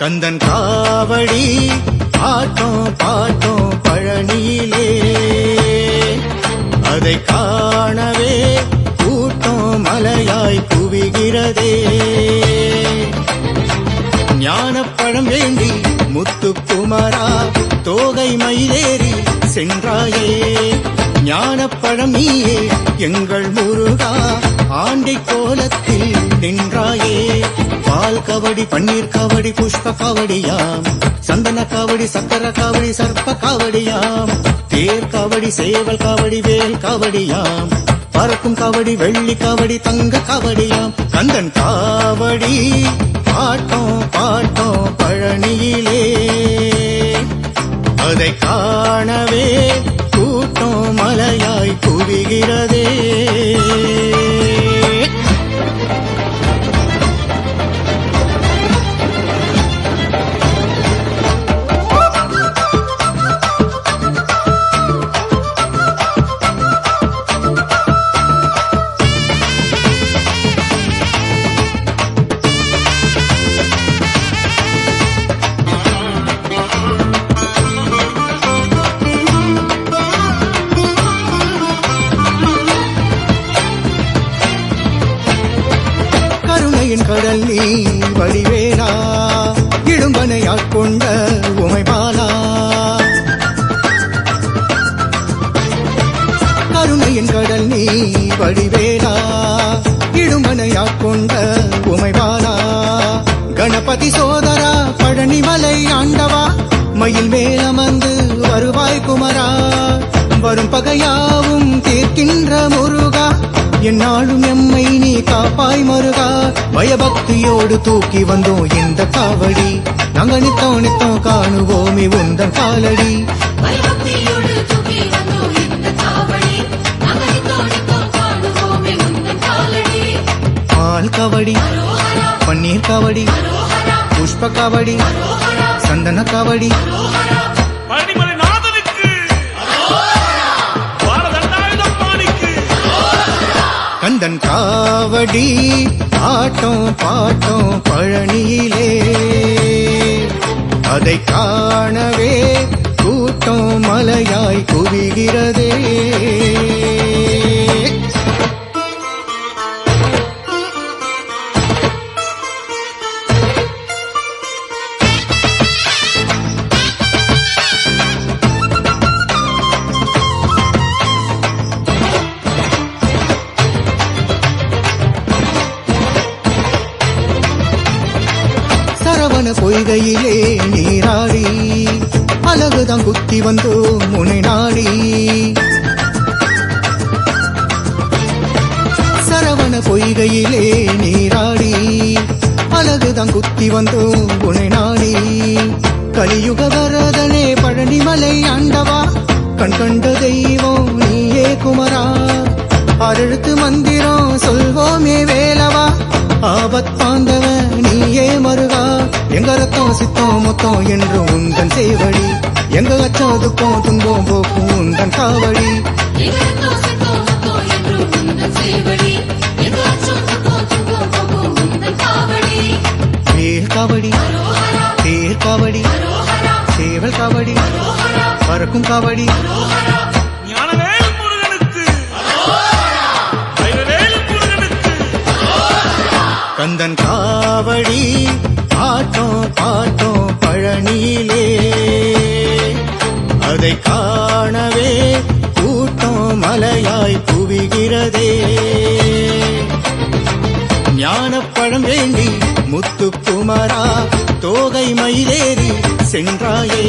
கந்தன் காவடி ஆட்டம் bottom பழனியிலே, அதை காணவே கூட்டம் மலையாய் குவிகிறதே. ஞானப்பழம் வேண்டி முத்துக்குமரா தோகை மயிலேறி சென்றாயே. ஞானப்பழம் நீயே எங்கள் முருகா ஆண்டி கோலத்தில் நின்றாயே. பால் கவடி பன்னீர் காவடி புஷ்ப காவடியாம், சந்தன காவடி சக்கர காவடி சர்ப்ப காவடியாம், தேர் காவடி சேவல் காவடி வேல் காவடியாம், பறக்கும் காவடி வெள்ளி காவடி தங்க காவடியாம். கந்தன் காவடி பாட்டம் பாட்டம் பழனியிலே, அதை காணவே கூட்டம் மலையாய் குவிகிறதே. கடல் நீ வடிவேலா இடும்பனையாட்கொண்ட உமைபாலா, கருணையின் கடல் நீ வடிவேலா இடும்பனையாட்கொண்ட உமைபாலா, கணபதி சோதரா பழனிமலை ஆண்டவா மயில் மேலமர்ந்து வருவாய் குமரா, வரும் பகையாவும் தீர்க்கின்ற முருகா என்னாலும் எம்மை நீ காப்பாய் மருகா. பயபக்தியோடு தூக்கி வந்தோம் இந்த காவடி, நாங்க நித்தோம் நித்தோம் காணுவோமே உந்தன் காலடி. பால் காவடி பன்னீர் காவடி புஷ்ப காவடி சந்தன காவடி, கந்தன் காவடி ஆட்டம் பாட்டம் பழனியிலே, அதை காணவே கூட்டம் மலையாய் குவிகிறதே. பொய்கையிலே நீராடி அழகுதான் குத்தி வந்தோ முனை நாடி, சரவண பொய்கையிலே நீராடி அழகுதான் குத்தி வந்தோ முனை நாடி, கலியுக வரதனே பழனிமலை ஆண்டவா கண் கண்ட தெய்வம் நீயே குமரா, ஆறெழுத்து மந்திரம் சொல்வோமே வேலவா, ஆபத்தாந்தவ நீயே மருகா, எங்க ரத்தம் சித்தம் மொத்தம் என்று உந்தன் சேவடி, எங்க அச்சாதுக்கும் துன்பம் போக்கும் உந்தன் காவடி. வேல் காவடி தேர் காவடி சேவல் காவடி பறக்கும் காவடி, கந்தன் காவடி ஆட்டம் பாட்டம் பழனியிலே, அதை காணவே கூட்டம் மலையாய் குவிகிறதே. ஞானப்பழம் வேண்டி முத்துக்குமரா தோகை மயிலேறி சென்றாயே.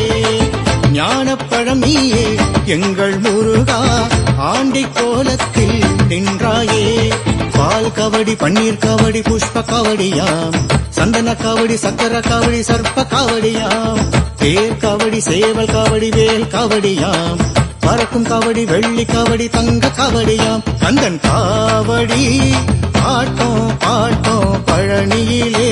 ஞானப்பழம் நீயே எங்கள் முருகா ஆண்டி கோலத்தில் நின்றாயே. பால் காவடி பன்னீர் காவடி புஷ்ப காவடியாம், சந்தன காவடி சக்கர காவடி சர்ப்ப காவடியாம், தேர் காவடி சேவல் காவடி வேல் காவடியாம், பறக்கும் காவடி வெள்ளி காவடி தங்க காவடியாம். கந்தன் காவடி ஆட்டம் பாட்டம் பழனியிலே.